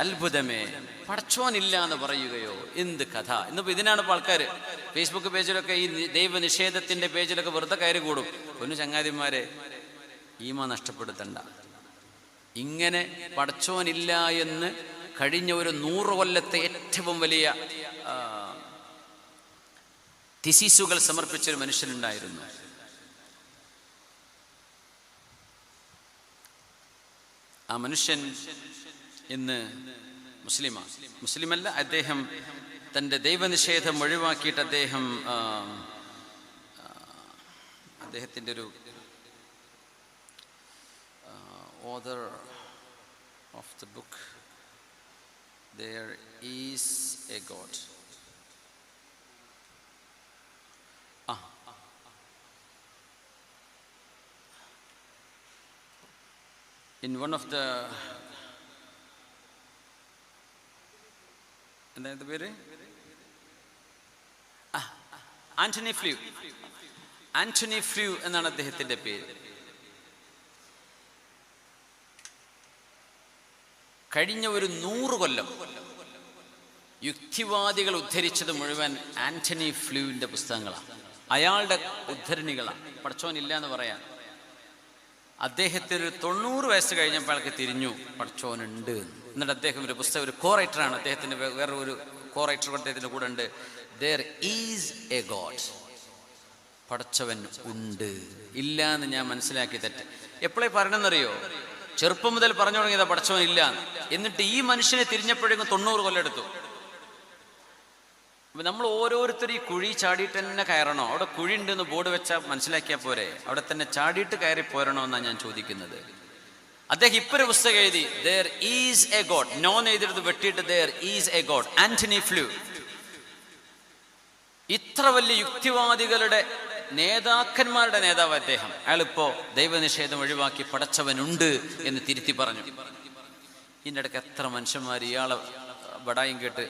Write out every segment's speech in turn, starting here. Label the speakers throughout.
Speaker 1: അത്ഭുതമേ, പടച്ചോനില്ല എന്ന് പറയുകയോ, എന്ത് കഥ. ഇന്നിപ്പോൾ ഇതിനാണ് ഇപ്പോൾ ആൾക്കാർ ഫേസ്ബുക്ക് പേജിലൊക്കെ ഈ ദൈവനിഷേധത്തിൻ്റെ പേജിലൊക്കെ വെറുതെ കയറി കൂടും. പൊന്നു ചങ്ങാതിമാരെ, ഈമാൻ നഷ്ടപ്പെടുത്തണ്ട. ഇങ്ങനെ പടച്ചോനില്ല എന്ന് കഴിഞ്ഞ ഒരു 100 കൊല്ലത്തെ ഏറ്റവും വലിയ തിസീസുകൾ സമർപ്പിച്ചൊരു മനുഷ്യനുണ്ടായിരുന്നു. ആ മനുഷ്യൻ ഇന്ന് മുസ്ലിമല്ല. അദ്ദേഹം തൻ്റെ ദൈവനിഷേധം ഒഴിവാക്കിയിട്ട് അദ്ദേഹത്തിൻ്റെ ഒരു author of the book There Is a God. In one of the എന്താ പേര്, ആന്റണി ഫ്ലൂ എന്നാണ് അദ്ദേഹത്തിൻ്റെ പേര്. കഴിഞ്ഞ ഒരു 100 കൊല്ലം യുക്തിവാദികൾ ഉദ്ധരിച്ചത് മുഴുവൻ ആന്റണി ഫ്ലൂവിൻ്റെ പുസ്തകങ്ങളാണ്, അയാളുടെ ഉദ്ധരണികളാണ്. പടച്ചോനില്ല എന്ന് പറയാൻ. അദ്ദേഹത്തിന് 90 വയസ്സ് കഴിഞ്ഞപ്പോൾ അയാൾക്ക് തിരിഞ്ഞു പടച്ചോനുണ്ട്. എന്നിട്ട് അദ്ദേഹം ഒരു പുസ്തകം, ഒരു കോ റൈറ്ററാണ്, അദ്ദേഹത്തിൻ്റെ വേറെ ഒരു കോ റൈറ്റർ അദ്ദേഹത്തിൻ്റെ കൂടെ ഉണ്ട്. There is a God. പടച്ചവൻ ഉണ്ട്. ഇല്ല എന്ന് ഞാൻ മനസ്സിലാക്കി തെറ്റ്. എപ്പോഴേ പറയണമെന്നറിയോ? ചെറുപ്പം മുതൽ പറഞ്ഞു തുടങ്ങിയതാ പടച്ചവൻ ഇല്ല. എന്നിട്ട് ഈ മനുഷ്യനെ തിരിഞ്ഞപ്പോഴേക്കും 90 കൊല്ലം എടുത്തു. അപ്പം നമ്മൾ ഓരോരുത്തരും ഈ കുഴി ചാടിയിട്ട് തന്നെ കയറണോ? അവിടെ കുഴി ഉണ്ടെന്ന് ബോർഡ് വെച്ചാൽ മനസ്സിലാക്കിയാൽ പോരെ? അവിടെ തന്നെ ചാടിയിട്ട് കയറി പോരണോ എന്നാണ് ഞാൻ ചോദിക്കുന്നത്. അദ്ദേഹം ഇപ്പൊ ഒരു പുസ്തകം എഴുതി, There is a God. നോൻ എഴുതിയത് വെട്ടിയിട്ട് There is a God. Antony Flew. ഇത്ര വലിയ യുക്തിവാദികളുടെ നേതാക്കന്മാരുടെ നേതാവ് അദ്ദേഹം. അയാളിപ്പോ ദൈവനിഷേധം ഒഴിവാക്കി പടച്ചവനുണ്ട് എന്ന് തിരുത്തി പറഞ്ഞു. ഇതിൻ്റെ ഇടയ്ക്ക് എത്ര മനുഷ്യന്മാർ ഇയാളെ ബടായും കേട്ട്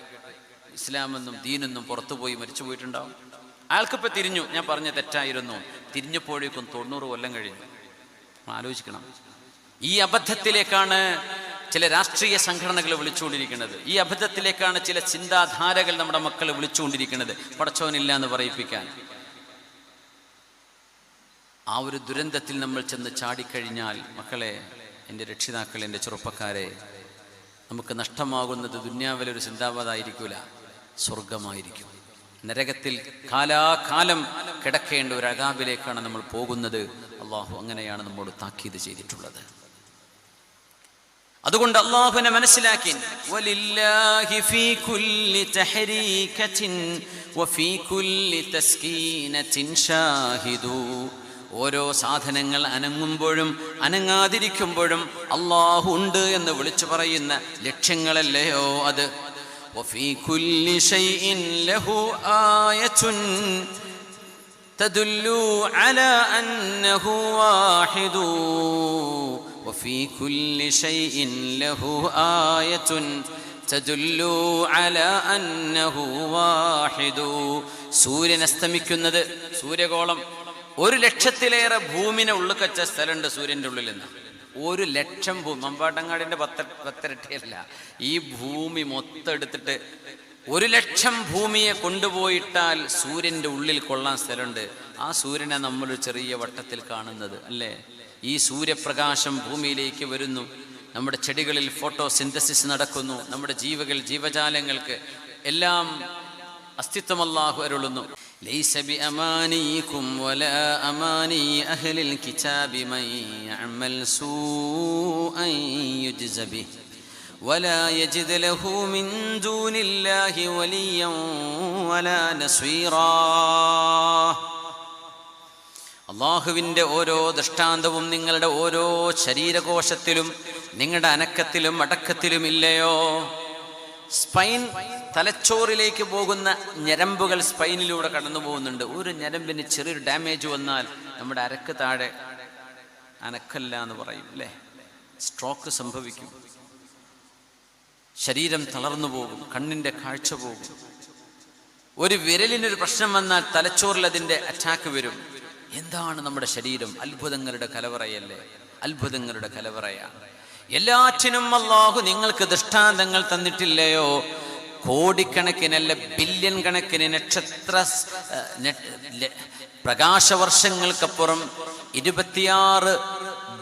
Speaker 1: ഇസ്ലാമെന്നും ദീനെന്നും പുറത്തുപോയി മരിച്ചു പോയിട്ടുണ്ടാവും. അയാൾക്കിപ്പോ തിരിഞ്ഞു, ഞാൻ പറഞ്ഞ തെറ്റായിരുന്നു. തിരിഞ്ഞപ്പോഴേക്കും 90 കൊല്ലം കഴിഞ്ഞു. ആലോചിക്കണം. ഈ അബദ്ധത്തിലേക്കാണ് ചില രാഷ്ട്രീയ സംഘടനകൾ വിളിച്ചുകൊണ്ടിരിക്കുന്നത്. ഈ അബദ്ധത്തിലേക്കാണ് ചില ചിന്താധാരകൾ നമ്മുടെ മക്കൾ വിളിച്ചുകൊണ്ടിരിക്കുന്നത്, പടച്ചവനില്ല എന്ന് പറയിപ്പിക്കാൻ. ആ ഒരു ദുരന്തത്തിൽ നമ്മൾ ചെന്ന് ചാടിക്കഴിഞ്ഞാൽ, മക്കളെ, എൻ്റെ രക്ഷിതാക്കളെ, എൻ്റെ ചെറുപ്പക്കാരെ, നമുക്ക് നഷ്ടമാകുന്നത് ദുന്യാവിലൊരു ചിന്താവാദായിരിക്കില്ല, സ്വർഗമായിരിക്കും. നരകത്തിൽ കാലാകാലം കിടക്കേണ്ട ഒരു അദാബിലേക്കാണ് നമ്മൾ പോകുന്നത്. അള്ളാഹു അങ്ങനെയാണ് നമ്മോട് താക്കീത് ചെയ്തിട്ടുള്ളത്. അതുകൊണ്ട് അള്ളാഹുവിനെ മനസ്സിലാക്കി, വലില്ലാഹി ഫീ കുല്ലി തഹരീകത്തിൻ വഫീ കുല്ലി തസ്കീനത്തിൻ ഷാഹിദു. ഓരോ സാധനങ്ങൾ അനങ്ങുമ്പോഴും അനങ്ങാതിരിക്കുമ്പോഴും അള്ളാഹു ഉണ്ട് എന്ന് വിളിച്ചു പറയുന്ന ലക്ഷ്യങ്ങളല്ലയോ അത്. വഫീ കുല്ലി ഷൈഇൻ ലഹു ആയത്തുൻ തദുല്ലു അലാ അന്നഹു വാഹിദു. വഫീ കുല്ലി ഷൈഇൻ ലഹു ആയത്തുൻ തദുല്ലു അലാ അന്നഹു വാഹിദു. സൂര്യൻ അസ്തമിക്കുന്നത്, സൂര്യഗോളം 1,00,000-ലേറെ ഭൂമിനെ ഉള്ളിക്കച്ച സ്ഥലമുണ്ട് സൂര്യൻ്റെ ഉള്ളിൽ നിന്ന്. 1,00,000 ഭൂമി. മമ്പാട്ടങ്ങാടിൻ്റെ 10 ഈ ഭൂമി മൊത്തം എടുത്തിട്ട് 1,00,000 ഭൂമിയെ കൊണ്ടുപോയിട്ടാൽ സൂര്യൻ്റെ ഉള്ളിൽ കൊള്ളാൻ സ്ഥലമുണ്ട്. ആ സൂര്യനെ നമ്മൾ ചെറിയ വട്ടത്തിൽ കാണുന്നത് അല്ലേ? ഈ സൂര്യപ്രകാശം ഭൂമിയിലേക്ക് വരുന്നു, നമ്മുടെ ചെടികളിൽ ഫോട്ടോസിന്തസിസ് നടക്കുന്നു, നമ്മുടെ ജീവജാലങ്ങൾക്ക് എല്ലാം അസ്തിത്വം അല്ലാഹു അരുളുന്നു. ലൈസ ബിഅമാനിയികും വലാ അമാനി അഹ്ലിൽ കിതാബി മൻ യഅമൽ സൂഅൻ യുജ്സ ബിഹി വലാ യജിദ് ലഹു മിൻ ദൂനില്ലാഹി വലിയ്യൻ വലാ നസീറാ. അള്ളാഹുവിൻ്റെ ഓരോ ദൃഷ്ടാന്തവും നിങ്ങളുടെ ഓരോ ശരീരകോശത്തിലും നിങ്ങളുടെ അനക്കത്തിലും അടക്കത്തിലും ഇല്ലയോ? സ്പൈൻ, തലച്ചോറിലേക്ക് പോകുന്ന ഞരമ്പുകൾ സ്പൈനിലൂടെ കടന്നു പോകുന്നുണ്ട്. ഒരു ഞരമ്പിന് ചെറിയൊരു ഡാമേജ് വന്നാൽ നമ്മുടെ അരക്ക് താഴെ അനക്കല്ല എന്ന് പറയും അല്ലേ? സ്ട്രോക്ക് സംഭവിക്കും, ശരീരം തളർന്നു പോകും, കണ്ണിൻ്റെ കാഴ്ച പോകും. ഒരു വിരലിനൊരു പ്രശ്നം വന്നാൽ തലച്ചോറിൽ അതിൻ്റെ അറ്റാക്ക് വരും. എന്താണ് നമ്മുടെ ശരീരം? അത്ഭുതങ്ങളുടെ കലവറയല്ലേ? അത്ഭുതങ്ങളുടെ കലവറയാണ്. എല്ലാറ്റിനും അല്ലാഹു നിങ്ങൾക്ക് ദൃഷ്ടാന്തങ്ങൾ തന്നിട്ടില്ലയോ? കോടിക്കണക്കിനല്ല ബില്യൺ കണക്കിന് പ്രകാശവർഷങ്ങൾക്കപ്പുറം 26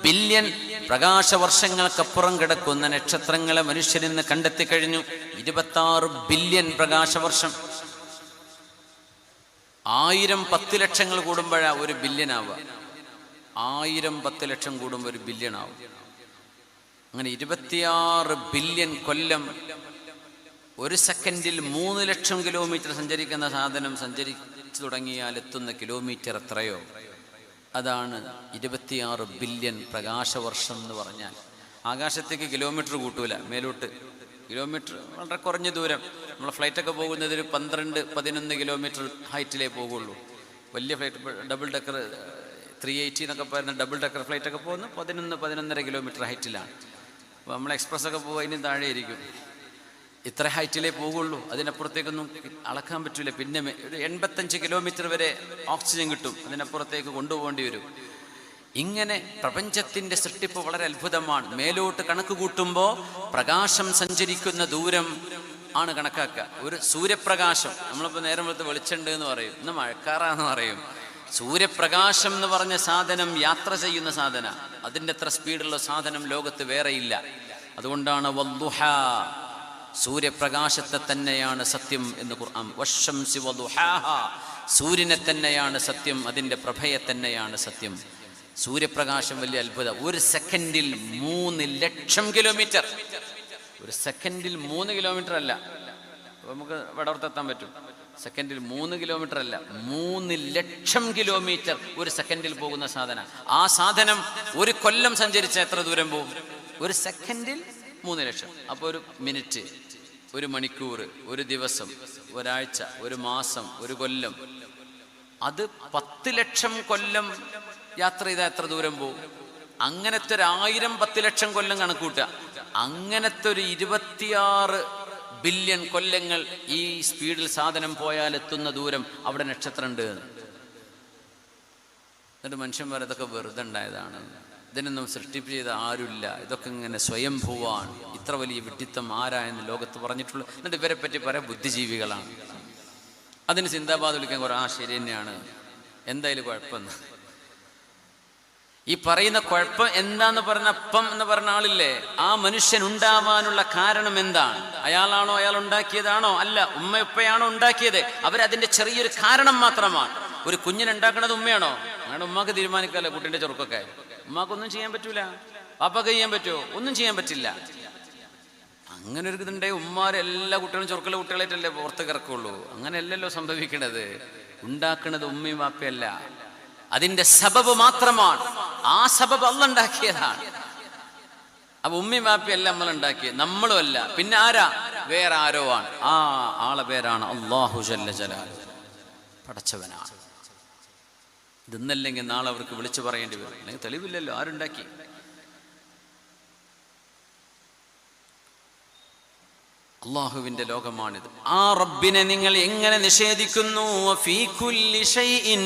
Speaker 1: ബില്യൺ പ്രകാശവർഷങ്ങൾക്കപ്പുറം കിടക്കുന്ന നക്ഷത്രങ്ങളെ മനുഷ്യരിന്ന് കണ്ടെത്തി കഴിഞ്ഞു. 26 ബില്യൺ പ്രകാശവർഷം. 1000 10 ലക്ഷങ്ങൾ കൂടുമ്പോഴാ ഒരു ബില്യൺ ആവുക. 1000 10 ലക്ഷം കൂടുമ്പോൾ ഒരു ബില്യൺ ആവും. അങ്ങനെ 26 ബില്യൺ കൊല്ലം. ഒരു സെക്കൻഡിൽ 3 ലക്ഷം കിലോമീറ്റർ സഞ്ചരിക്കുന്ന സാധനം സഞ്ചരിച്ചു തുടങ്ങിയാൽ എത്തുന്ന കിലോമീറ്റർ എത്രയോ? അതാണ് 26 ബില്യൺ പ്രകാശവർഷം എന്ന് പറഞ്ഞാൽ. ആകാശത്തേക്ക് കിലോമീറ്റർ കൂട്ടൂല, മേലോട്ട് കിലോമീറ്റർ വളരെ കുറഞ്ഞ ദൂരം. നമ്മളെ ഫ്ലൈറ്റൊക്കെ പോകുന്നത് ഒരു 12-11 കിലോമീറ്റർ ഹൈറ്റിലേ പോകുള്ളൂ. വലിയ ഫ്ലൈറ്റ് ഡബിൾ ഡെക്കർ 380 എന്നൊക്കെ പറയുന്ന ഡബിൾ ഡെക്കർ ഫ്ലൈറ്റൊക്കെ പോകുന്നത് 11-11.5 കിലോമീറ്റർ ഹൈറ്റിലാണ്. അപ്പോൾ നമ്മൾ എക്സ്പ്രസ്സൊക്കെ പോകുക അതിന് താഴെ ഇരിക്കും. ഇത്ര ഹൈറ്റിലേ പോകുള്ളൂ, അതിനപ്പുറത്തേക്കൊന്നും അളക്കാൻ പറ്റില്ല. പിന്നെ ഒരു 85 കിലോമീറ്റർ വരെ ഓക്സിജൻ കിട്ടും, അതിനപ്പുറത്തേക്ക് കൊണ്ടുപോകേണ്ടി വരും. ഇങ്ങനെ പ്രപഞ്ചത്തിൻ്റെ സൃഷ്ടിപ്പ് വളരെ അത്ഭുതമാണ്. മേലോട്ട് കണക്ക് കൂട്ടുമ്പോൾ പ്രകാശം സഞ്ചരിക്കുന്ന ദൂരം ആണ് കണക്കാക്കുക. ഒരു സൂര്യപ്രകാശം, നമ്മളിപ്പോൾ നേരം വെളുത്ത് വെളിച്ചമുണ്ട് എന്ന് പറയും, ഇന്ന് മഴക്കാറാന്ന് പറയും. സൂര്യപ്രകാശം എന്ന് പറഞ്ഞ സാധനം യാത്ര ചെയ്യുന്ന സാധന. അതിൻ്റെ അത്ര സ്പീഡുള്ള സാധനം ലോകത്ത് വേറെയില്ല. അതുകൊണ്ടാണ് വദ്ദുഹാ, സൂര്യപ്രകാശത്തെ തന്നെയാണ് സത്യം എന്ന് ഖുർആൻ. വശംസി വദുഹാഹാ, സൂര്യനെ തന്നെയാണ് സത്യം, അതിൻ്റെ പ്രഭയെ തന്നെയാണ് സത്യം. സൂര്യപ്രകാശം വലിയ അത്ഭുതം. ഒരു സെക്കൻഡിൽ 3 ലക്ഷം കിലോമീറ്റർ. ഒരു സെക്കൻഡിൽ 3 കിലോമീറ്റർ അല്ല, നമുക്ക് വടവർത്തെത്താൻ പറ്റും. സെക്കൻഡിൽ 3 കിലോമീറ്റർ അല്ല, 3 ലക്ഷം കിലോമീറ്റർ ഒരു സെക്കൻഡിൽ പോകുന്ന സാധനം. ആ സാധനം ഒരു കൊല്ലം സഞ്ചരിച്ച എത്ര ദൂരം പോകും? ഒരു സെക്കൻഡിൽ 3 ലക്ഷം. അപ്പോൾ ഒരു മിനിറ്റ്, ഒരു മണിക്കൂർ, ഒരു ദിവസം, ഒരാഴ്ച, ഒരു മാസം, ഒരു കൊല്ലം, അത് 10 ലക്ഷം കൊല്ലം യാത്ര ചെയ്താൽ എത്ര ദൂരം പോകും? അങ്ങനത്തെ ഒരു 1000 10 ലക്ഷം കൊല്ലം കണക്കൂട്ടുക. അങ്ങനത്തെ ഒരു 26 ബില്യൺ കൊല്ലങ്ങൾ ഈ സ്പീഡിൽ സാധനം പോയാൽ എത്തുന്ന ദൂരം അവിടെ നക്ഷത്രം ഉണ്ട്. എന്നിട്ട് മനുഷ്യന്മാർ ഇതൊക്കെ വെറുതെ ഉണ്ടായതാണ്, ഇതിനൊന്നും സൃഷ്ടിപ്പ് ചെയ്ത ആരുമില്ല, ഇതൊക്കെ ഇങ്ങനെ സ്വയംഭൂവാണ്, ഇത്ര വലിയ വിഡ്ഢിത്തം ആരാ എന്ന് ലോകത്ത് പറഞ്ഞിട്ടുള്ളൂ. എന്നിട്ട് ഇവരെ പറ്റി പറയാൻ ബുദ്ധിജീവികളാണ്. അതിന് സിന്ദാബാദ് വിളിക്കാൻ കുറേ ശരി തന്നെയാണ്, എന്തായാലും കുഴപ്പമെന്ന്. ഈ പറയുന്ന കുഴപ്പം എന്താന്ന് പറഞ്ഞ അപ്പം എന്ന് പറഞ്ഞ ആളില്ലേ, ആ മനുഷ്യൻ ഉണ്ടാവാനുള്ള കാരണം എന്താണ്? അയാളാണോ, അയാൾ ഉണ്ടാക്കിയതാണോ? അല്ല, ഉമ്മയപ്പയാണോ ഉണ്ടാക്കിയത്? അവരതിന്റെ ചെറിയൊരു കാരണം മാത്രമാണ്. ഒരു കുഞ്ഞിനുണ്ടാക്കണത് ഉമ്മയാണോ? അങ്ങനെ ഉമ്മാക്ക് തീരുമാനിക്കാമല്ലോ കുട്ടീൻ്റെ ചെറുക്കൊക്കെ. ഉമ്മാക്കൊന്നും ചെയ്യാൻ പറ്റൂല. പാപ്പൊക്കെ ചെയ്യാൻ പറ്റുമോ? ഒന്നും ചെയ്യാൻ പറ്റില്ല. അങ്ങനെ ഒരു ഇതുണ്ടെങ്കിൽ ഉമ്മാരെല്ലാ കുട്ടികളും ചെറുക്കുള്ള കുട്ടികളായിട്ടല്ലേ പുറത്തേക്ക് ഇറക്കുള്ളൂ. അങ്ങനെയല്ലല്ലോ സംഭവിക്കണത്. ഉണ്ടാക്കുന്നത് ഉമ്മയും വാപ്പയല്ല, അതിന്റെ സബബ് മാത്രമാണ്. ആ സബബ് അള്ളാഹ് ഉണ്ടാക്കിയതാണ്. അപ്പൊ ഉമ്മയും വാപ്പയല്ല നമ്മൾ ഉണ്ടാക്കിയത്, നമ്മളും അല്ല. പിന്നെ ആരാ? വേറെ ആരോ ആണ്. ആ ആളെ പേരാണ് അല്ലാഹു ജല്ല ജലാലുഹു, പടച്ചവനാണ്. ഇതൊന്നല്ലെങ്കിൽ നാളെ അവർക്ക് വിളിച്ചു പറയേണ്ടി വരും, അല്ലെങ്കിൽ തെളിവില്ലല്ലോ ആരുണ്ടാക്കി. അള്ളാഹുവിന്റെ ലോകമാണിത്. ആ റബ്ബിനെ നിങ്ങൾ എങ്ങനെ നിഷേധിക്കുന്നു? ഫീ കുല്ലി ഷൈഇൻ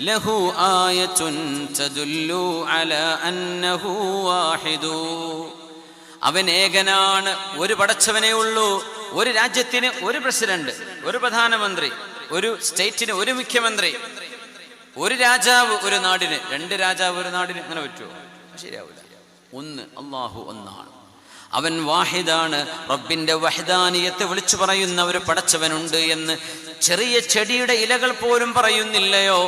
Speaker 1: ലഹു ആയത്തുൻ തദുല്ലു അലാ അന്നഹു വാഹിദു. അവൻ ഏകനാണ്, ഒരു പടച്ചവനേ ഉള്ളൂ. ഒരു രാജ്യത്തിന് ഒരു പ്രസിഡന്റ്, ഒരു പ്രധാനമന്ത്രി, ഒരു സ്റ്റേറ്റിന് ഒരു മുഖ്യമന്ത്രി, ഒരു രാജാവ് ഒരു നാടിന്, 2 രാജാവ് ഒരു നാടിന്, അങ്ങനെ പറ്റുമോ? ശരിയാവില്ല. ഒന്ന്, അള്ളാഹു ഒന്നാണ്, അവൻ വാഹിദാണ്. റബ്ബിന്റെ വഹ്ദാനിയത്തെ വിളിച്ചു പറയുന്ന ഒരു പടച്ചവനുണ്ട് എന്ന് ചെറിയ ചെടിയുടെ ഇലകൾ പോലും പറയുന്നില്ലയോ?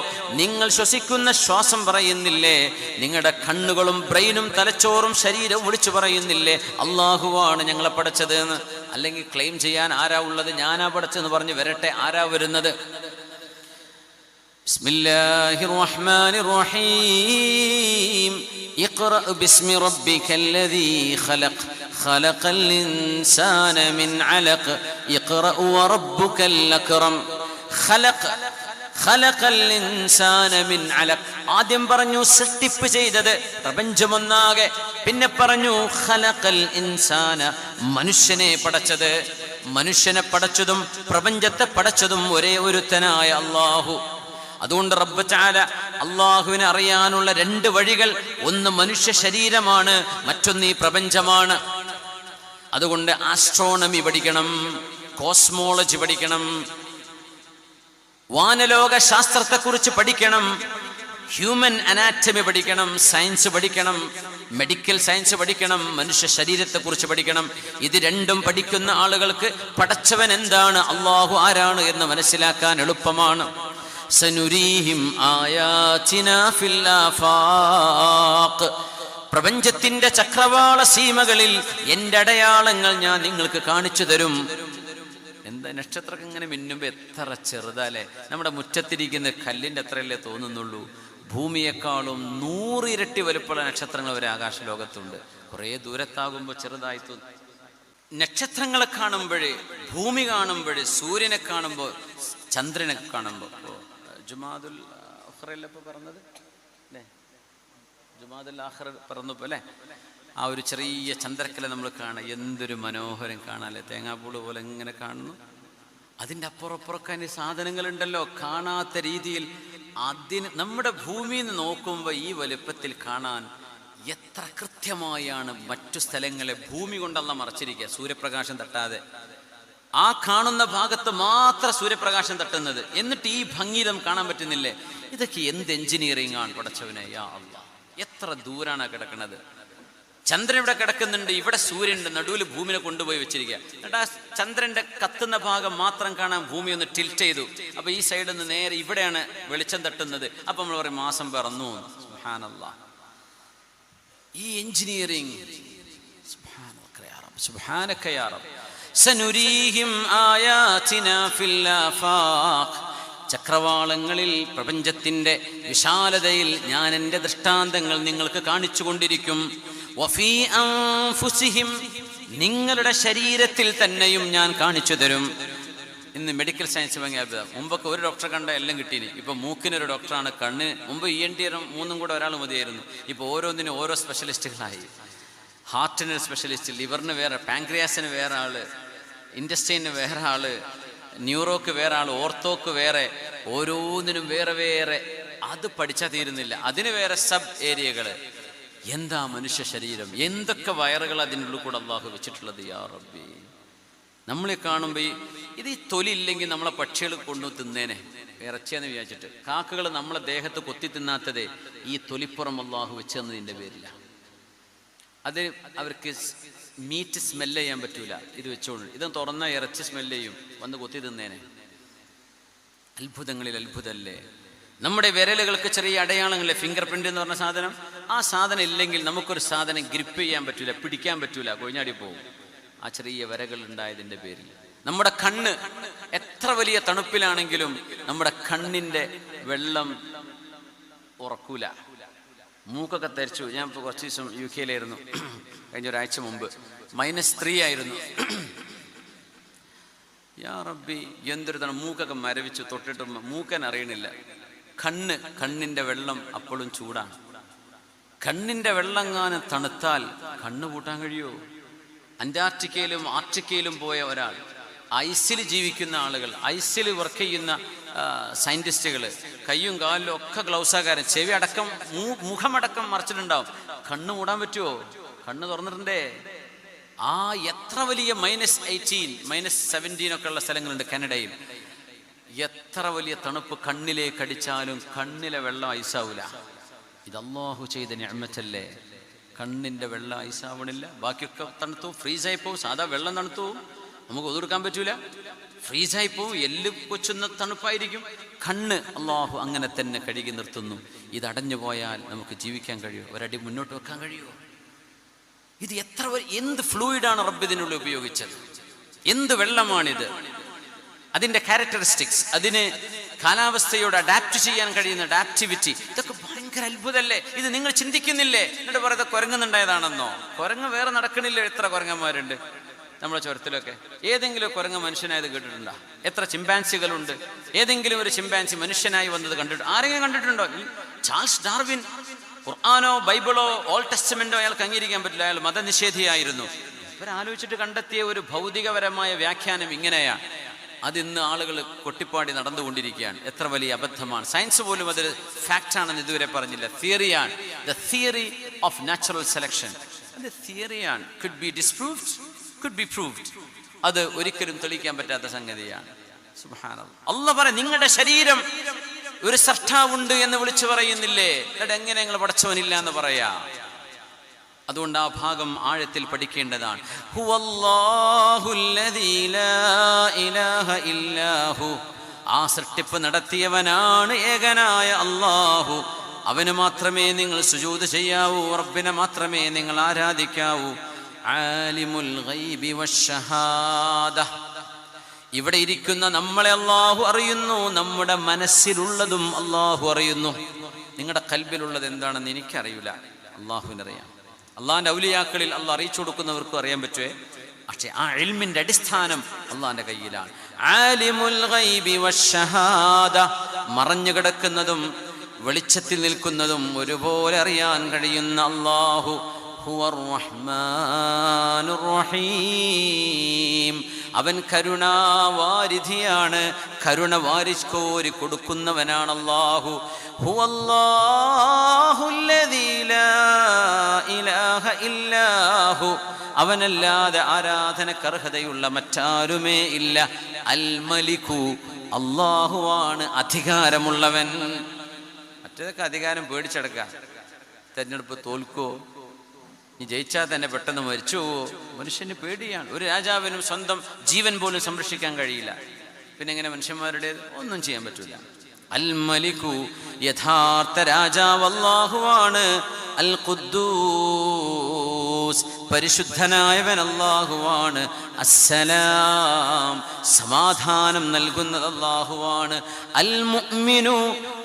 Speaker 1: നിങ്ങൾ ശ്വസിക്കുന്ന ശ്വാസം പറയുന്നില്ലേ? നിങ്ങളുടെ കണ്ണുകളും ബ്രെയിനും തലച്ചോറും ശരീരവും വിളിച്ചു പറയുന്നില്ലേ അള്ളാഹുവാണ് ഞങ്ങളെ പടച്ചത് എന്ന്? അല്ലെങ്കിൽ ക്ലെയിം ചെയ്യാൻ ആരാ ഉള്ളത്? ഞാനാ പടച്ചെന്ന് പറഞ്ഞ് വരട്ടെ. ആരാ വരുന്നത്? ബിസ്മില്ലാഹിർ റഹ്മാനിർ റഹീം. ഇഖ്റ ബിസ്മി റബ്ബിക്കല്ലദീ ഖലഖ് ഖലഖൽ ഇൻസാന മിൻ അലഖ് ഇഖ്റ വറബ്ബുക്കൽ അക്രം. ഖലഖൽ ഇൻസാന മിൻ അലഖ്. ആദ്യം പറഞ്ഞു സൃഷ്ടിപ്പ് ചെയ്തത് പ്രപഞ്ചമൊന്നാകെ, പിന്നെ പറഞ്ഞു ഖലഖൽ ഇൻസാന, മനുഷ്യനെ പടച്ചത്. മനുഷ്യനെ പടച്ചതും പ്രപഞ്ചത്തെ പടച്ചതും ഒരേ ഒരുത്തനായ അല്ലാഹു. അതുകൊണ്ട് റബ്ബ് തആല അള്ളാഹുവിനെ അറിയാനുള്ള 2 വഴികൾ, ഒന്ന് മനുഷ്യ ശരീരമാണ്, മറ്റൊന്ന് ഈ പ്രപഞ്ചമാണ്. അതുകൊണ്ട് ആസ്ട്രോണമി പഠിക്കണം, കോസ്മോളജി പഠിക്കണം, വാനലോക ശാസ്ത്രത്തെക്കുറിച്ച് പഠിക്കണം, ഹ്യൂമൻ അനാറ്റമി പഠിക്കണം, സയൻസ് പഠിക്കണം, മെഡിക്കൽ സയൻസ് പഠിക്കണം, മനുഷ്യ ശരീരത്തെക്കുറിച്ച് പഠിക്കണം. ഇത് 2ഉം പഠിക്കുന്ന ആളുകൾക്ക് പടച്ചവൻ എന്താണ്, അള്ളാഹു ആരാണ് എന്ന് മനസ്സിലാക്കാൻ എളുപ്പമാണ്. സനുരീഹിം ആയാതിനാ ഫിൽ ആഫാഖ്, പ്രപഞ്ചത്തിന്റെ ചക്രവാള സീമകളിൽ എൻ്റെ അടയാളങ്ങൾ ഞാൻ നിങ്ങൾക്ക് കാണിച്ചു തരും. എന്താ നക്ഷത്രമൊക്കെ ഇങ്ങനെ മിന്നുമ്പോൾ എത്ര ചെറുതാലേ, നമ്മുടെ മുറ്റത്തിരിക്കുന്ന കല്ലിൻ്റെ അത്രയല്ലേ തോന്നുന്നുള്ളൂ. ഭൂമിയെക്കാളും 100 ഇരട്ടി വലുപ്പമുള്ള നക്ഷത്രങ്ങൾ വരെ ആകാശലോകത്തുണ്ട്. കുറേ ദൂരത്താകുമ്പോൾ ചെറുതായി തോന്നും. നക്ഷത്രങ്ങളെ കാണുമ്പോഴേ, ഭൂമി കാണുമ്പോഴേ, സൂര്യനെ കാണുമ്പോൾ, ചന്ദ്രനെ കാണുമ്പോൾ, ജുമാദുൽ ആഖിറല്ലേ ഇപ്പോൾ പറഞ്ഞത് അല്ലേ, ജുമാദുൽ ആഖിറ പറഞ്ഞപ്പോൾ അല്ലേ, ആ ഒരു ചെറിയ ചന്ദ്രക്കല നമ്മൾ കാണാം. എന്തൊരു മനോഹരം കാണാല്ലേ, തേങ്ങാപ്പൂള് പോലെ ഇങ്ങനെ കാണുന്നു. അതിൻ്റെ അപ്പുറപ്പുറക്കാൻ സാധനങ്ങളുണ്ടല്ലോ കാണാത്ത രീതിയിൽ. അതിന് നമ്മുടെ ഭൂമിയിൽ നിന്ന് നോക്കുമ്പോൾ ഈ വലുപ്പത്തിൽ കാണാൻ എത്ര കൃത്യമായാണ് മറ്റു സ്ഥലങ്ങളെ ഭൂമി കൊണ്ടല്ല മറച്ചിരിക്കുക, സൂര്യപ്രകാശം തട്ടാതെ. ആ കാണുന്ന ഭാഗത്ത് മാത്രം സൂര്യപ്രകാശം തട്ടുന്നത്. എന്നിട്ട് ഈ ഭംഗി നമുക്ക് കാണാൻ പറ്റുന്നില്ലേ? ഇതൊക്കെ എന്ത് എഞ്ചിനീയറിംഗ് ആണ് പടച്ചവനെ. യാ അല്ലാഹ്, എത്ര ദൂരാണ് കിടക്കുന്നത്. ചന്ദ്രൻ ഇവിടെ കിടക്കുന്നുണ്ട്, ഇവിടെ സൂര്യനുണ്ട്, നടുവിൽ ഭൂമിനെ കൊണ്ടുപോയി വെച്ചിരിക്കുക. എന്നിട്ട് ആ ചന്ദ്രന്റെ കത്തുന്ന ഭാഗം മാത്രം കാണാൻ ഭൂമി ഒന്ന് ടിൽറ്റ് ചെയ്തു. അപ്പൊ ഈ സൈഡിൽ നിന്ന് നേരെ ഇവിടെയാണ് വെളിച്ചം തട്ടുന്നത്. അപ്പൊ നമ്മൾ പറയും മാസം പിറന്നു. സുബ്ഹാനല്ലാഹ്, ഈ എഞ്ചിനീയറിംഗ്. സുബ്ഹാനക യാ റബ്ബ്. സനുരീഹിം ആയാതിനാ ഫിൽ ആഫാഖ്, ചക്രവാളങ്ങളിൽ, പ്രപഞ്ചത്തിന്റെ വിശാലതയിൽ ഞാൻ എൻ്റെ ദൃഷ്ടാന്തങ്ങൾ നിങ്ങൾക്ക് കാണിച്ചു കൊണ്ടിരിക്കും. വഫീ അൻഫുസിഹിം, നിങ്ങളുടെ ശരീരത്തിൽ തന്നെയും ഞാൻ കാണിച്ചു തരും. ഇന്ന് മെഡിക്കൽ സയൻസ് ഭയങ്കര അത്ഭുതം. മുമ്പൊക്കെ ഒരു ഡോക്ടറെ കണ്ട എല്ലാം കിട്ടീനി. ഇപ്പൊ മൂക്കിനൊരു ഡോക്ടറാണ്, കണ്ണിന് മുമ്പ് ENT 3 കൂടെ ഒരാൾ മതിയായിരുന്നു. ഇപ്പൊ ഓരോന്നിനും ഓരോ സ്പെഷ്യലിസ്റ്റുകളായി. ഹാർട്ടിനൊരു സ്പെഷ്യലിസ്റ്റ്, ലിവറിന് വേറെ, പാൻക്രിയാസിന് വേറെ ആള്, ഇൻറ്റസ്റ്റൈന് വേറെ ആള്, ന്യൂറോക്ക് വേറെ ആള്, ഓർത്തോക്ക് വേറെ, ഓരോന്നിനും വേറെ വേറെ. അത് പഠിച്ചാൽ തീരുന്നില്ല, അതിന് വേറെ സബ് ഏരിയകള്. എന്താ മനുഷ്യ ശരീരം, എന്തൊക്കെ വയറുകൾ അതിനുള്ളിൽ കൂടെ അള്ളാഹു വെച്ചിട്ടുള്ളത്. യാ റബ്ബി, നമ്മളെ കാണുമ്പോൾ ഈ തൊലി ഇല്ലെങ്കിൽ നമ്മളെ പക്ഷികൾ കൊണ്ടു തിന്നേനെ, ഇറച്ചിയെന്ന് വിചാരിച്ചിട്ട്. കാക്കകൾ നമ്മളെ ദേഹത്ത് കൊത്തി തിന്നാത്തതേ ഈ തൊലിപ്പുറം അള്ളാഹു വെച്ച് തന്നതിൻ്റെ പേരില്ല. അത് അവർക്ക് മീറ്റ് സ്മെല്ല് ചെയ്യാൻ പറ്റൂല. ഇത് വെച്ചോളൂ, ഇത് തുറന്ന ഇറച്ചി സ്മെല്ല് ചെയ്യും, വന്ന് കൊത്തി തിന്നേനെ. അത്ഭുതങ്ങളിൽ അത്ഭുതമല്ലേ. നമ്മുടെ വിരലുകൾക്ക് ചെറിയ അടയാളങ്ങളിലെ ഫിംഗർ പ്രിന്റ് എന്ന് പറഞ്ഞ സാധനം, ആ സാധനം ഇല്ലെങ്കിൽ നമുക്കൊരു സാധനം ഗ്രിപ്പ് ചെയ്യാൻ പറ്റൂല, പിടിക്കാൻ പറ്റൂല, കൊഴിഞ്ഞാടി പോകും. ആ ചെറിയ വരകൾ ഉണ്ടായതിൻ്റെ പേരിൽ. നമ്മുടെ കണ്ണ് എത്ര വലിയ തണുപ്പിലാണെങ്കിലും നമ്മുടെ കണ്ണിൻ്റെ വെള്ളം ഉറക്കൂല. മൂക്കൊക്കെ തരിച്ചു. ഞാൻ ഇപ്പോൾ കുറച്ച് ദിവസം UK കഴിഞ്ഞ ഒരാഴ്ച മുമ്പ്. -3 ആയിരുന്നു. യാ റബ്ബി, എന്തൊരു മൂക്കൊക്കെ മരവിച്ചു, തൊട്ടിട്ട് മൂക്കൻ അറിയണില്ല. കണ്ണിൻ്റെ വെള്ളം അപ്പോഴും ചൂടാണ്. കണ്ണിൻ്റെ വെള്ളങ്ങാനും തണുത്താൽ കണ്ണ് പൂട്ടാൻ കഴിയുമോ? അന്റാർട്ടിക്കയിലും ആർട്ടിക്കയിലും പോയ ഒരാൾ, ഐസിൽ ജീവിക്കുന്ന ആളുകൾ, ഐസിൽ വർക്ക് ചെയ്യുന്ന സയന്റിസ്റ്റുകൾ, കയ്യും കാലിലും ഒക്കെ ഗ്ലൗസാകാരൻ, ചെവി അടക്കം മുഖമടക്കം മറച്ചിട്ടുണ്ടാവും. കണ്ണ് മൂടാൻ പറ്റുമോ? കണ്ണ് തുറന്നിട്ടുണ്ടേ. ആ എത്ര വലിയ -18 -17 ഒക്കെ ഉള്ള സ്ഥലങ്ങളുണ്ട് കാനഡയിൽ. എത്ര വലിയ തണുപ്പ് കണ്ണിലേക്ക് അടിച്ചാലും കണ്ണിലെ വെള്ളം ഐസാവൂല. ഇത് അല്ലാഹു ചെയ്ത നിഅമത്തല്ലേ. കണ്ണിൻ്റെ വെള്ളം ഐസാവണില്ല, ബാക്കിയൊക്കെ തണുത്തു, ഫ്രീസായി പോവും. സാധാ വെള്ളം തണുത്തു, നമുക്ക് ഒതുക്കാൻ പറ്റൂല, ഫ്രീസായി പോവും, എല്ല് കൊച്ചുന്ന തണുപ്പായിരിക്കും. കണ്ണ് അല്ലാഹു അങ്ങനെ തന്നെ കഴുകി നിർത്തുന്നു. ഇത് അടഞ്ഞു പോയാൽ നമുക്ക് ജീവിക്കാൻ കഴിയുമോ? ഒരടി മുന്നോട്ട് വെക്കാൻ കഴിയുമോ? ഇത് എന്ത് ഫ്ലൂയിഡാണ് റബ്ബ് ഇതിനുള്ളിൽ ഉപയോഗിച്ചത്? എന്ത് വെള്ളമാണിത്? അതിൻ്റെ ക്യാരക്ടറിസ്റ്റിക്സ്, അതിന് കാലാവസ്ഥയോട് അഡാപ്റ്റ് ചെയ്യാൻ കഴിയുന്ന അഡാപ്റ്റിവിറ്റി, ഇതൊക്കെ ഭയങ്കര അത്ഭുതമല്ലേ. ഇത് നിങ്ങൾ ചിന്തിക്കുന്നില്ലേ? എന്നിട്ട് പറയുന്നത് കുരങ്ങുന്നുണ്ടായതാണെന്നോ? കുരങ്ങ് വേറെ നടക്കണില്ല. എത്ര കുരങ്ങന്മാരുണ്ട് നമ്മുടെ ചുരത്തിലൊക്കെ. ഏതെങ്കിലും കുരങ്ങ് മനുഷ്യനായത് കേട്ടിട്ടുണ്ടോ? എത്ര ചിമ്പാൻസികളുണ്ട്? ഏതെങ്കിലും ഒരു ചിമ്പാൻസി മനുഷ്യനായി വന്നത് ആരെങ്കിലും കണ്ടിട്ടുണ്ടോ? ചാൾസ് ഡാർവിൻ ഖുർആനോ ബൈബിളോ ഓൾഡ് ടെസ്റ്റമെന്റോ അയാൾക്ക് അംഗീകരിക്കാൻ പറ്റില്ല. അയാൾ മതനിഷേധിയായിരുന്നു. ഇവരാലോചിച്ചിട്ട് കണ്ടെത്തിയ ഒരു ഭൗതികപരമായ വ്യാഖ്യാനം ഇങ്ങനെയാണ്: അതിന്ന് ആളുകൾ കൊട്ടിപ്പാടി നടന്നുകൊണ്ടിരിക്കുകയാണ്. എത്ര വലിയ അബദ്ധമാണ്. സയൻസ് പോലും അതൊരു ഫാക്റ്റാണെന്ന് ഇതുവരെ പറഞ്ഞില്ല, തിയറിയാണ്. The theory of natural selection, അത് തിയറിയാണ്. Could be disproved, could be proved. അത് ഒരിക്കലും തെളിയിക്കാൻ പറ്റാത്ത സംഗതിയാണ്. സുബ്ഹാനല്ലാഹ്. അല്ലാഹ് പറയും, നിങ്ങളുടെ ശരീരം ഒരു സൃഷ്ടാവുണ്ട് എന്ന് വിളിച്ചു പറയുന്നില്ലേ? എന്നിട്ട് എങ്ങനെ നിങ്ങൾ പടച്ചവനില്ല എന്ന് പറയാ? അതുകൊണ്ട് ആ ഭാഗം ആഴത്തിൽ പഠിക്കേണ്ടതാണ്. ഹുവല്ലാഹുല്ലദീ ലാ ഇലാഹ ഇല്ലാഹു, ആ സൃഷ്ടിപ്പ് നടത്തിയവനാണ് ഏകനായ അല്ലാഹു. അവന് മാത്രമേ നിങ്ങൾ സുജൂദ് ചെയ്യാവൂ, റബ്ബിനെ മാത്രമേ നിങ്ങൾ ആരാധിക്കാവൂ. ആലിമുൽ ഗൈബി വശ്ശഹാദ, ഇവിടെ ഇരിക്കുന്ന നമ്മളെ അല്ലാഹു അറിയുന്നു, നമ്മുടെ മനസ്സിലുള്ളതും അല്ലാഹു അറിയുന്നു. നിങ്ങളുടെ കൽബിലുള്ളത് എന്താണെന്ന് എനിക്കറിയില്ല, അല്ലാഹുവിനറിയാം. അള്ളാഹിന്റെ ഔലിയാക്കളിൽ അള്ളാഹ് അറിയിച്ചു കൊടുക്കുന്നവർക്കും അറിയാൻ പറ്റുമേ, പക്ഷെ ആ ഇൽമിന്റെ അടിസ്ഥാനം അള്ളാഹിന്റെ കയ്യിലാണ്. ആലിമുൽ ഗൈബി വശ്ശഹാദ, മറഞ്ഞു കിടക്കുന്നതും വെളിച്ചത്തിൽ നിൽക്കുന്നതും ഒരുപോലെ അറിയാൻ കഴിയുന്ന അല്ലാഹു. ഹുവർ റഹ്മാനുർ റഹീം, അവൻ കരുണാവാരിധിയാണ്, കരുണ വാരിക്കോരി കൊടുക്കുന്നവനാണ് അല്ലാഹു. ഹുവല്ലാഹുല്ലദീ ലാ ഇലാഹ ഇല്ലാഹു, അവനല്ലാതെ ആരാധനക്കർഹതയുള്ള മറ്റാരുമേ ഇല്ല. അൽ മലികു, അല്ലാഹുവാണ് അധികാരമുള്ളവൻ. മറ്റേതൊക്കെ അധികാരം പേടിച്ചെടുക്കുക, തെരഞ്ഞെടുപ്പ് തോൽക്കോ, നീ ജയിച്ചാൽ തന്നെ പെട്ടെന്ന് മരിച്ചു പോവോ, മനുഷ്യന് പേടിയാണ്. ഒരു രാജാവിനും സ്വന്തം ജീവൻ പോലും സംരക്ഷിക്കാൻ കഴിയില്ല, പിന്നെ എങ്ങനെ മനുഷ്യന്മാരുടെ ഒന്നും ചെയ്യാൻ പറ്റില്ല. അൽ മലികു, യഥാർത്ഥ രാജാവ് അല്ലാഹുവാണ്. അൽ ഖുദ്ദൂസ്, പരിശുദ്ധനായവൻ അല്ലാഹുവാണ്. അസ്സലാം, സമാധാനം നൽകുന്നത് അല്ലാഹുവാണ്. അൽ മുഅ്മിനു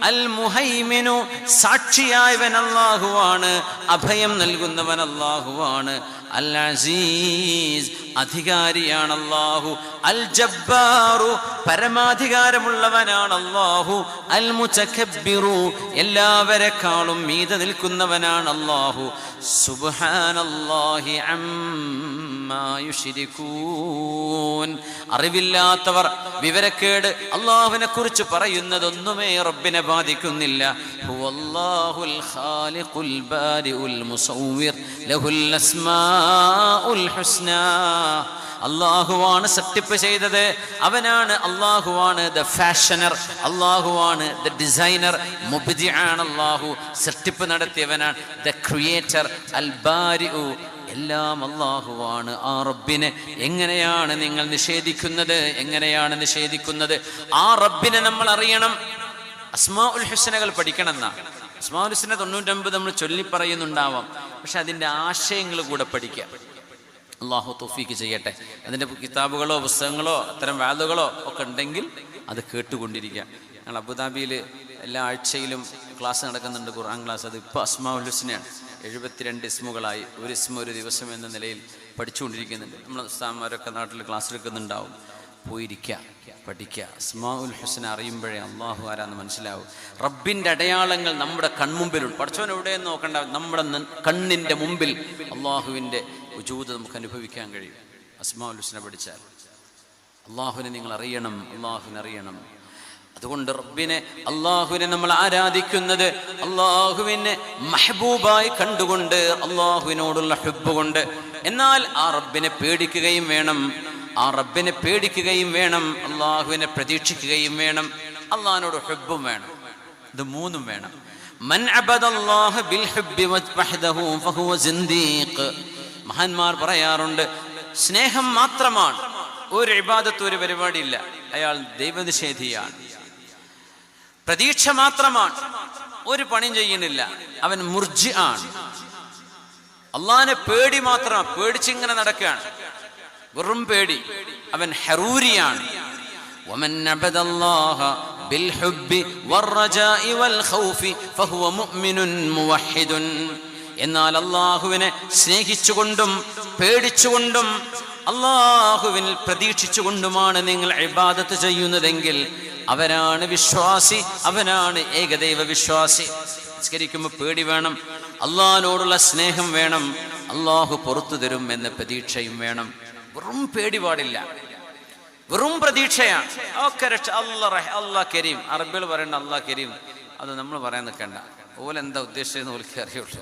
Speaker 1: അൽ മുഹൈമിനു, സാക്ഷിയായവൻ അല്ലാഹുവാണ്, അഭയം നൽകുന്നവൻ അല്ലാഹുവാണ്. അൽ അസീസ്, അധികാരിയാണ് അല്ലാഹു. അൽ ജബ്ബാറു, പരമാധികാരമുള്ളവനാണ് അല്ലാഹു. അൽ മുതകബ്ബിറു, എല്ലാവരെക്കാളും മീതെ നിൽക്കുന്നവനാണ് അല്ലാഹു. സുബ്ഹാനല്ലാഹി അമ്മാ യുശ്രികൂൻ, അറിവില്ലാത്തവർ, വിവരക്കേട് അല്ലാഹുവിനെ കുറിച്ച് പറയുന്നതൊന്നുമേ റബ്ബിനെ ബാധിക്കുന്നില്ല. ഹുവല്ലാഹുൽ ഖാലിഖുൽ ബാരിഉൽ മുസവ്വിർ ലഹുൽ അസ്മാഉൽ ഹുസ്നാ, അല്ലാഹുവാണ് സൃഷ്ടിപ്പ് ചെയ്തത്, അവനാണ്, അല്ലാഹുവാണ് ദ ഫാഷനർ, അല്ലാഹുവാണ് ദ ഡിസൈനർ. മുബ്ദിആണ് അല്ലാഹു, സൃഷ്ടിപ്പ് നടത്തിയവനാണ്. ദ ക്രിയേറ്റർ, അൽ ബാരിഉ, എല്ലാം അല്ലാഹുവാണ്. ആ റബ്ബിനെ എങ്ങനെയാണ് നിങ്ങൾ നിഷേധിക്കുന്നത്? എങ്ങനെയാണ് നിഷേധിക്കുന്നത്? ആ റബ്ബിനെ നമ്മൾ അറിയണം. അസ്മാഉൽ ഹുസ്നകൾ പഠിക്കണം എന്നാണ്. അസ്മാഉൽ ഹുസ്ന 99 നമ്മൾ ചൊല്ലി പറയുന്നുണ്ടാവാം, പക്ഷെ അതിൻ്റെ ആശയങ്ങൾ കൂടെ പഠിക്കാം. അള്ളാഹു തൗഫീക്ക് ചെയ്യട്ടെ. അതിൻ്റെ കിതാബുകളോ പുസ്തകങ്ങളോ അത്തരം വാദുകളോ ഒക്കെ ഉണ്ടെങ്കിൽ അത് കേട്ടുകൊണ്ടിരിക്കുക. ഞങ്ങൾ അബുദാബിയിൽ എല്ലാ ആഴ്ചയിലും ക്ലാസ് നടക്കുന്നുണ്ട്, ഖുർആൻ ക്ലാസ്. അത് ഇപ്പോൾ അസ്മാഉൽ ഹുസ്നയാണ്. 72 ഇസ്മുകളായി, ഒരു ഇസ്മ ഒരു ദിവസം എന്ന നിലയിൽ പഠിച്ചുകൊണ്ടിരിക്കുന്നുണ്ട്. നമ്മൾ ഉസ്താദന്മാരൊക്കെ നാട്ടിൽ ക്ലാസ് എടുക്കുന്നുണ്ടാവും. പോയിരിക്കുക, പഠിക്കുക. അസ്മാഉൽ ഹുസ്ന അറിയുമ്പോഴേ അള്ളാഹു ആരാന്ന് മനസ്സിലാവും. റബ്ബിൻ്റെ അടയാളങ്ങൾ നമ്മുടെ കൺമുമ്പിലുണ്ട്. പഠിച്ചവൻ എവിടെയെന്ന് നോക്കണ്ട, നമ്മുടെ കണ്ണിൻ്റെ മുമ്പിൽ അള്ളാഹുവിൻ്റെ വജൂദ് നമുക്ക് അനുഭവിക്കാൻ കഴിയും. അസ്മാഉൽ ഹുസ്ന പഠിച്ചാൽ അള്ളാഹുവിനെ നിങ്ങൾ അറിയണം, അള്ളാഹുവിനെ അറിയണം. അതുകൊണ്ട് റബ്ബിനെ, അള്ളാഹുവിനെ നമ്മൾ ആരാധിക്കുന്നത് അള്ളാഹുവിനെ മഹബൂബായി കണ്ടുകൊണ്ട്, അള്ളാഹുവിനോടുള്ള ഹുബ്ബ് കൊണ്ട്. എന്നാൽ ആ റബ്ബിനെ പേടിക്കുകയും വേണം, ആ റബ്ബിനെ പേടിക്കുകയും വേണം, അള്ളാഹുവിനെ പ്രതീക്ഷിക്കുകയും വേണം, അള്ളാഹിനോട് ഹുബ്ബും വേണം. ഇത് മൂന്നും വേണം. മൻ അബദല്ലാഹ ബിൽ ഹുബ്ബി വഹ്ദഹു ഫഹുവ സിന്ദീഖ്. മഹാന്മാർ പറയാറുണ്ട്, സ്നേഹം മാത്രമാണ്, ഒരു ഇബാദത്ത്, ഒരു പരിപാടിയില്ല, അയാൾ ദൈവനിഷേധിയാണ്. പ്രതീക്ഷ മാത്രമാണ്, ഒരു പണിയും ചെയ്യുന്നില്ല, അവൻ മുർജി ആണ്. അള്ളാഹിനെ പേടി മാത്രമാണ്, പേടിച്ചിങ്ങനെ നടക്കുകയാണ്, വെറും പേടി, അവൻ ഹറൂരിയാണ്. വമൻ അബദല്ലാഹ ബിൽ ഹുബ്ബി വറജാഇ വൽ ഖൗഫി ഫഹുവ മുഅ്മിനുൻ മുവഹ്ഹിദുൻ. എന്നാൽ അള്ളാഹുവിനെ സ്നേഹിച്ചുകൊണ്ടും പേടിച്ചുകൊണ്ടും അള്ളാഹുവിൽ പ്രതീക്ഷിച്ചുകൊണ്ടുമാണ് നിങ്ങൾ ഇബാദത്ത് ചെയ്യുന്നതെങ്കിൽ അവനാണ് വിശ്വാസി, അവനാണ് ഏകദൈവ വിശ്വാസി. നിസ്കരിക്കുമ്പോൾ പേടി വേണം, അള്ളാഹിനോടുള്ള സ്നേഹം വേണം, അള്ളാഹു പുറത്തു തരും എന്ന പ്രതീക്ഷയും വേണം. വെറും പേടി പാടില്ല. വെറും പ്രതീക്ഷയാണ്. ഒക്കെ രക്ഷ അല്ലാഹ് കരീം. അറബികൾ പറയണ്ട അല്ലാഹ് കരീം, അത് നമ്മൾ പറയാൻ നിൽക്കണ്ട. ഓലെന്താ ഉദ്ദേശിച്ചതെന്ന് ഓൽക്ക് അറിയുള്ളൂ.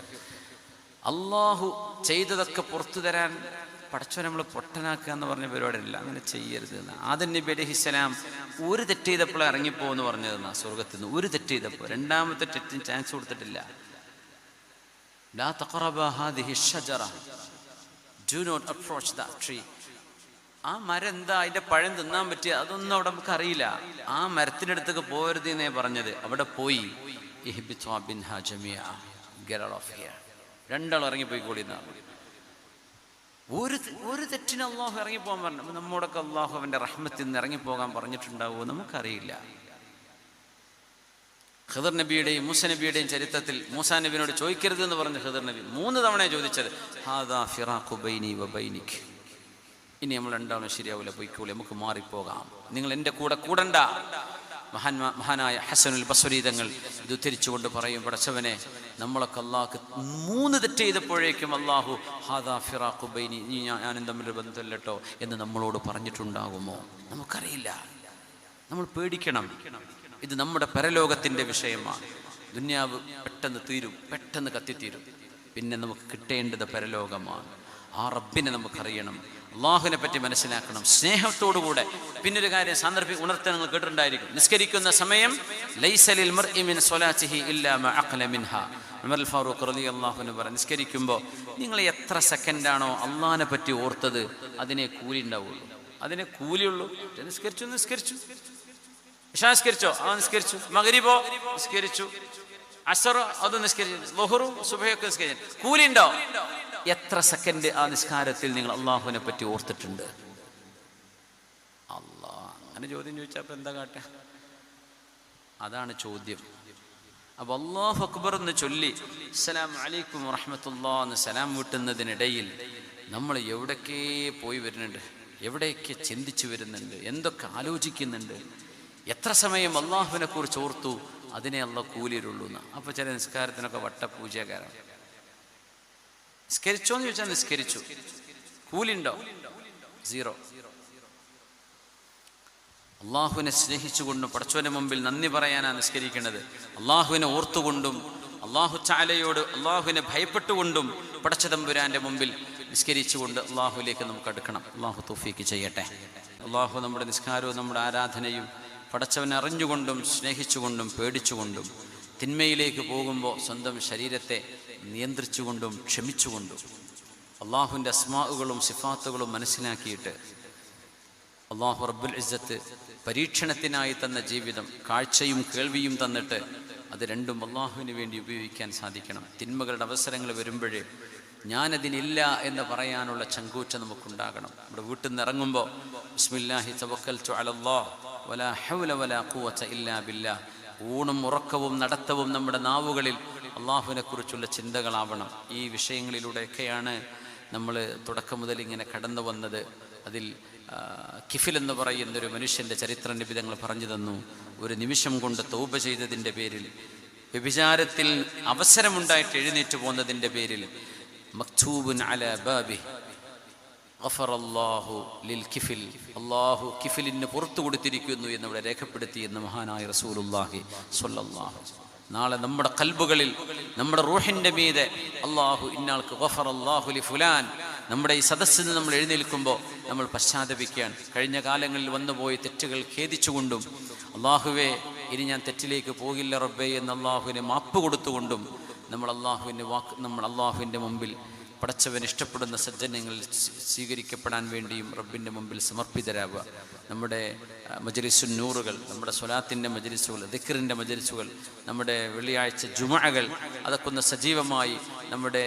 Speaker 1: അള്ളാഹു ചെയ്തതൊക്കെ പുറത്തു തരാൻ പടച്ചവൻ നമ്മൾ പൊട്ടനാക്കുക എന്ന് പറഞ്ഞ പരിപാടിയില്ല. അങ്ങനെ ചെയ്യരുത് എന്ന് ആദം നബി അലൈഹിസ്സലാം ഒരു തെറ്റ് ചെയ്തപ്പോൾ ഇറങ്ങിപ്പോന്ന് പറഞ്ഞതെന്നാ സ്വർഗത്തിൽ നിന്ന്. ഒരു തെറ്റ് ചെയ്തപ്പോൾ, രണ്ടാമത്തെ തെറ്റിന് ചാൻസ് കൊടുത്തിട്ടില്ല. ലാ തഖറബ ഹാദിഹി ഷജറ, do not approach that tree. ആ മരം എന്താ, അതിന്റെ പഴം തിന്നാൻ പറ്റിയ അതൊന്നും അവിടെ നമുക്ക് അറിയില്ല. ആ മരത്തിൻ്റെ അടുത്തൊക്കെ പോകരുത് എന്നേ പറഞ്ഞത്. അവിടെ പോയി രണ്ടാളും ഇറങ്ങിപ്പോയിക്കോളിന്നാണ്. ഒരു തെറ്റിന് അള്ളാഹു ഇറങ്ങിപ്പോകാൻ പറഞ്ഞു. നമ്മോടൊക്കെ അള്ളാഹു അവന്റെ റഹ്മത്തിൽ നിന്ന് ഇറങ്ങിപ്പോകാൻ പറഞ്ഞിട്ടുണ്ടാവുമോ നമുക്കറിയില്ല. ഖിദർ നബിയുടെയും മൂസ നബിയുടെയും ചരിത്രത്തിൽ മൂസാ നബിയോട് ചോദിക്കരുത് എന്ന് പറഞ്ഞ് ഖിദർ നബി 3 തവണ ചോദിച്ചത്, ഹാദാ ഫിറാഖു ബൈനി വ ബൈനിക്, ഇനി നമ്മൾ രണ്ടാളും ശരിയാവില്ല, പോയിക്കോളി, നമുക്ക് മാറിപ്പോകാം, നിങ്ങൾ എൻ്റെ കൂടെ കൂടണ്ട. മഹാനായ ഹസനുൽ ബസ്രി തങ്ങൾ ഇത് ഉദ്ധരിച്ചുകൊണ്ട് പറയും, പടച്ചവനെ നമ്മളൊക്കെ അള്ളാഹ്ക്ക് 3 തെറ്റ് ചെയ്തപ്പോഴേക്കും അള്ളാഹു ഹാദാ ഫിറാഖു ബൈനി, ഞാനും തമ്മിൽ ബന്ധമില്ലട്ടോ എന്ന് നമ്മളോട് പറഞ്ഞിട്ടുണ്ടാകുമോ നമുക്കറിയില്ല. നമ്മൾ പേടിക്കണം. ഇത് നമ്മുടെ പരലോകത്തിൻ്റെ വിഷയമാണ്. ദുന്യാവ് പെട്ടെന്ന് തീരും, പെട്ടെന്ന് കത്തിത്തീരും. പിന്നെ നമുക്ക് കിട്ടേണ്ടത് പരലോകമാണ്. ആ റബ്ബിനെ നമുക്കറിയണം, അള്ളാഹുവിനെ പറ്റി മനസ്സിലാക്കണം സ്നേഹത്തോടുകൂടെ. പിന്നൊരു കാര്യം സാന്ദർഭിക ഉണർത്താൻ നിങ്ങൾ കേട്ടിട്ടുണ്ടായിരിക്കും, നിസ്കരിക്കുന്ന സമയം ലൈസലിൽ മർഇ മിൻ സ്വലാത്തിഹി ഇല്ലാ മാ അഖല മിൻഹാ. ഉമർ അൽ ഫാറൂഖ് റളിയല്ലാഹു അൻഹു പറഞ്ഞു, നിസ്കരിക്കുമ്പോൾ നിങ്ങൾ എത്ര സെക്കൻഡാണോ അള്ളാഹിനെ പറ്റി ഓർത്തത് അതിനെ കൂലി ഉണ്ടാവുള്ളൂ, അതിനെ കൂലിയുള്ളൂ. നിസ്കരിച്ചു ഇശാ നിസ്കരിച്ചോ, നിസ്കരിച്ചു. മഗ്രിബോ നിസ്കരിച്ചു, അസർ അത് നിസ്കരിച്ചു, ളുഹ്റും സുബഹയൊക്കെ നിസ്കരിച്ചു, കൂലി ഉണ്ടോ? എത്ര സെക്കൻഡ് ആ നിസ്കാരത്തിൽ നിങ്ങൾ അള്ളാഹുവിനെ പറ്റി ഓർത്തിട്ടുണ്ട്? അങ്ങനെ ചോദ്യം ചോദിച്ചാൽ അപ്പൊ എന്താ കാട്ടുക? അതാണ് ചോദ്യം. അപ്പൊ അല്ലാഹു അക്ബർ എന്ന് ചൊല്ലി അസ്സലാമു അലൈക്കും വറഹ്മത്തുള്ളാഹി എന്ന് സലാം വീട്ടുന്നതിനിടയിൽ നമ്മൾ എവിടേക്കേ പോയി വരുന്നുണ്ട്, എവിടെയൊക്കെ ചിന്തിച്ചു വരുന്നുണ്ട്, എന്തൊക്കെ ആലോചിക്കുന്നുണ്ട്. എത്ര സമയം അള്ളാഹുവിനെ കുറിച്ച് ഓർത്തു, അതിനെ അള്ളാഹ് കൂലിയിലുള്ളൂ എന്ന്. അപ്പൊ ചില നിസ്കാരത്തിനൊക്കെ വട്ടപൂജക്കാരാണ്. നിസ്കരിച്ചോ എന്ന് ചോദിച്ചാൽ നിസ്കരിച്ചു, കൂലിണ്ടോ? 0. അള്ളാഹുവിനെ സ്നേഹിച്ചുകൊണ്ടും പടച്ചവന്റെ മുമ്പിൽ നന്ദി പറയാനാണ് നിസ്കരിക്കേണ്ടത്. അള്ളാഹുവിനെ ഓർത്തുകൊണ്ടും അള്ളാഹു തആലയോട് അള്ളാഹുവിനെ ഭയപ്പെട്ടുകൊണ്ടും പടച്ചതമ്പുരാന്റെ മുമ്പിൽ നിസ്കരിച്ചുകൊണ്ട് അള്ളാഹുവിലേക്ക് നമുക്ക് അടുക്കണം. അള്ളാഹു തൗഫീഖ് ചെയ്യട്ടെ. അള്ളാഹു നമ്മുടെ നിസ്കാരവും നമ്മുടെ ആരാധനയും പടച്ചവനെ അറിഞ്ഞുകൊണ്ടും സ്നേഹിച്ചുകൊണ്ടും പേടിച്ചുകൊണ്ടും തിന്മയിലേക്ക് പോകുമ്പോൾ സ്വന്തം ശരീരത്തെ നിയന്ത്രിച്ചുകൊണ്ടും ക്ഷമിച്ചുകൊണ്ടും അള്ളാഹുവിൻ്റെ അസ്മാഉകളും സിഫാത്തുകളും മനസ്സിലാക്കിയിട്ട് അള്ളാഹു റബ്ബുൽ ഇസ്സത്ത് പരീക്ഷണത്തിനായി തന്ന ജീവിതം, കാഴ്ചയും കേൾവിയും തന്നിട്ട് അത് രണ്ടും അള്ളാഹുവിന് വേണ്ടി ഉപയോഗിക്കാൻ സാധിക്കണം. തിന്മകളുടെ അവസരങ്ങൾ വരുമ്പോഴേ ഞാനതിനില്ല എന്ന് പറയാനുള്ള ചങ്കൂറ്റം നമുക്കുണ്ടാകണം. നമ്മുടെ വീട്ടിൽ നിന്ന് ഇറങ്ങുമ്പോൾ ബിസ്മില്ലാഹി തവക്കൽതു അലല്ലാഹ് വലാ ഹൗല വലാ ഖുവത ഇല്ലാ ബില്ലാഹ്. ഊണും ഉറക്കവും നടത്തവും നമ്മുടെ നാവുകളിൽ അള്ളാഹുവിനെ കുറിച്ചുള്ള ചിന്തകളാവണം. ഈ വിഷയങ്ങളിലൂടെയൊക്കെയാണ് നമ്മൾ തുടക്കം മുതൽ ഇങ്ങനെ കടന്നു വന്നത്. അതിൽ കിഫിൽ എന്ന് പറയുന്നൊരു മനുഷ്യൻ്റെ ചരിത്ര നിബിധങ്ങൾ പറഞ്ഞു തന്നു. ഒരു നിമിഷം കൊണ്ട് തൗബ ചെയ്തതിൻ്റെ പേരിൽ, വ്യഭിചാരത്തിൽ അവസരമുണ്ടായിട്ട് എഴുന്നേറ്റ് പോകുന്നതിൻ്റെ പേരിൽ മക്തൂബുൻ അലാ ബാബി ഗഫറല്ലാഹു ലിൽ കിഫിൽ, അള്ളാഹു കിഫിലിന് പുറത്തു കൊടുത്തിരിക്കുന്നു എന്നിവിടെ രേഖപ്പെടുത്തി എന്ന് മഹാനായ റസൂലുള്ളാഹി സ്വല്ലല്ലാഹു. നാളെ നമ്മുടെ കൽബുകളിൽ, നമ്മുടെ റൂഹിൻ്റെ മീതെ അള്ളാഹു ഇന്നാൾക്ക് ഗഫറല്ലാഹു ലി ഫുലാൻ, നമ്മുടെ ഈ സദസ്സിൽ നിന്ന് നമ്മൾ എഴുന്നേൽക്കുമ്പോൾ നമ്മൾ പശ്ചാത്തപിക്കാൻ, കഴിഞ്ഞ കാലങ്ങളിൽ വന്നുപോയി തെറ്റുകൾ ഖേദിച്ചുകൊണ്ടും അള്ളാഹുവേ ഇനി ഞാൻ തെറ്റിലേക്ക് പോകില്ല റബ്ബേ എന്ന് അള്ളാഹുവിനെ മാപ്പ് കൊടുത്തുകൊണ്ടും നമ്മൾ അള്ളാഹുവിൻ്റെ മുമ്പിൽ പടച്ചവൻ ഇഷ്ടപ്പെടുന്ന സജ്ജനങ്ങൾ സ്വീകരിക്കപ്പെടാൻ വേണ്ടിയും റബ്ബിൻ്റെ മുമ്പിൽ സമർപ്പിതരാവുക. നമ്മുടെ മജ്ലിസുൻ നൂറുകൾ, നമ്മുടെ സ്വലാത്തിൻ്റെ മജ്ലിസുകൾ, ദിക്റിൻ്റെ മജ്ലിസുകൾ, നമ്മുടെ വെള്ളിയാഴ്ച ജുമുഅകൾ, അതൊക്കെ ഒന്ന് സജീവമായി നമ്മുടെ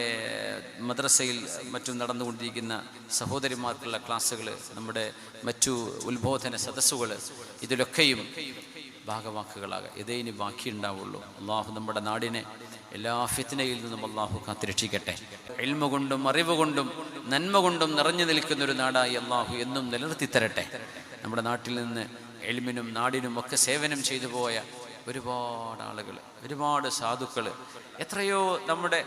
Speaker 1: മദ്രസയിൽ മറ്റും നടന്നുകൊണ്ടിരിക്കുന്ന സഹോദരിമാർക്കുള്ള ക്ലാസ്സുകൾ, നമ്മുടെ മറ്റു ഉത്ബോധന സദസ്സുകൾ, ഇതിലൊക്കെയും ഭാഗവാക്കുകളാകുക. ഇതേ ഇനി ബാക്കിയുണ്ടാവുള്ളൂ. അള്ളാഹു നമ്മുടെ നാടിനെ എല്ലാ ഫിത്നയിൽ നിന്നും അള്ളാഹു കാത്തിരക്ഷിക്കട്ടെ. ഇൽമ കൊണ്ടും അറിവ് കൊണ്ടും നന്മ കൊണ്ടും നിറഞ്ഞു നിൽക്കുന്നൊരു നാടായി അള്ളാഹു എന്നും നിലനിർത്തി തരട്ടെ. നമ്മുടെ നാട്ടിൽ നിന്ന് ഇൽമിനും നാടിനും ഒക്കെ സേവനം ചെയ്തു പോയ ഒരുപാട് ആളുകൾ, ഒരുപാട് സാധുക്കൾ, എത്രയോ നമ്മുടെ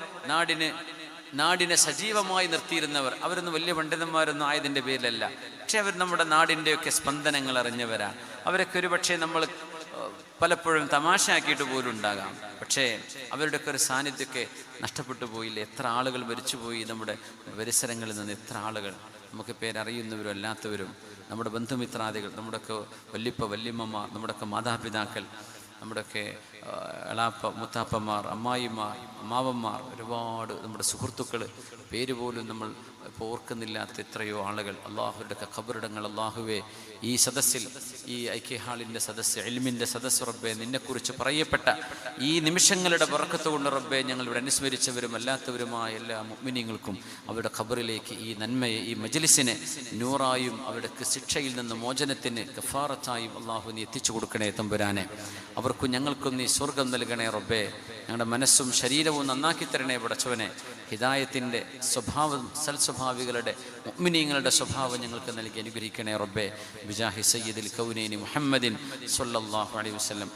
Speaker 1: നാടിനെ സജീവമായി നിർത്തിയിരുന്നവർ, അവരൊന്നും വലിയ പണ്ഡിതന്മാരൊന്നും ആയതിൻ്റെ പേരിലല്ല, പക്ഷേ അവർ നമ്മുടെ നാടിൻ്റെയൊക്കെ സ്പന്ദനങ്ങൾ അറിഞ്ഞവരാ. അവരൊക്കെ ഒരു പക്ഷേ നമ്മൾ പലപ്പോഴും തമാശയാക്കിയിട്ട് പോലും ഉണ്ടാകാം. പക്ഷേ അവരുടെയൊക്കെ ഒരു സാന്നിധ്യമൊക്കെ നഷ്ടപ്പെട്ടു പോയില്ലേ? എത്ര ആളുകൾ മരിച്ചുപോയി നമ്മുടെ പരിസരങ്ങളിൽ നിന്ന്, എത്ര ആളുകൾ നമുക്ക് പേരറിയുന്നവരും അല്ലാത്തവരും, നമ്മുടെ ബന്ധുമിത്രാദികൾ, നമ്മുടെയൊക്കെ വല്യപ്പ വല്യമ്മമാർ, നമ്മുടെയൊക്കെ മാതാപിതാക്കൾ, നമ്മുടെയൊക്കെ എളാപ്പ മുത്താപ്പന്മാർ, അമ്മായിമാർ, അമ്മാവന്മാർ, ഒരുപാട് നമ്മുടെ സുഹൃത്തുക്കൾ, പേര് പോലും നമ്മൾ ഇപ്പോൾ ഓർക്കുന്നില്ലാത്ത എത്രയോ ആളുകൾ. അള്ളാഹുവിൻ്റെ ഖബറിടങ്ങൾ അള്ളാഹുവേ, ഈ സദസ്സിൽ, ഈ ഐക്യഹാളിൻ്റെ സദസ്സ്, ഇൽമിൻ്റെ സദസ്സ് റബ്ബേ, നിന്നെക്കുറിച്ച് പറയപ്പെട്ട ഈ നിമിഷങ്ങളുടെ ബറക്കത്ത് കൊണ്ട് റബ്ബേ, ഞങ്ങളിവിടെ അനുസ്മരിച്ചവരും അല്ലാത്തവരുമായ എല്ലാ മുഅ്മിനീങ്ങൾക്കും അവരുടെ ഖബറിലേക്ക് ഈ നന്മയെ, ഈ മജ്ലിസിനെ നൂറായും അവർക്ക് ശിക്ഷയിൽ നിന്ന് മോചനത്തിന് ഗഫാറത്തായും അള്ളാഹു നീ എത്തിച്ചു കൊടുക്കണേ തമ്പുരാനെ. അവർക്കും ഞങ്ങൾക്കും നീ സ്വർഗം നൽകണേ റബ്ബേ. ഞങ്ങളുടെ മനസ്സും ശരീരവും നന്നാക്കി തരണേ പടച്ചവനെ. ഹിദായത്തിൻ്റെ സ്വഭാവം, സൽസ്വഭാവികളുടെ മുഅ്മിനീങ്ങളുടെ സ്വഭാവം ഞങ്ങൾക്ക് നൽകി അനുഗ്രഹിക്കണേ റബ്ബേ. ബിജാഹി സയ്യിദുൽ കൗനൈനി മുഹമ്മദിൻ സ്വല്ലല്ലാഹു അലൈഹി വസല്ലം.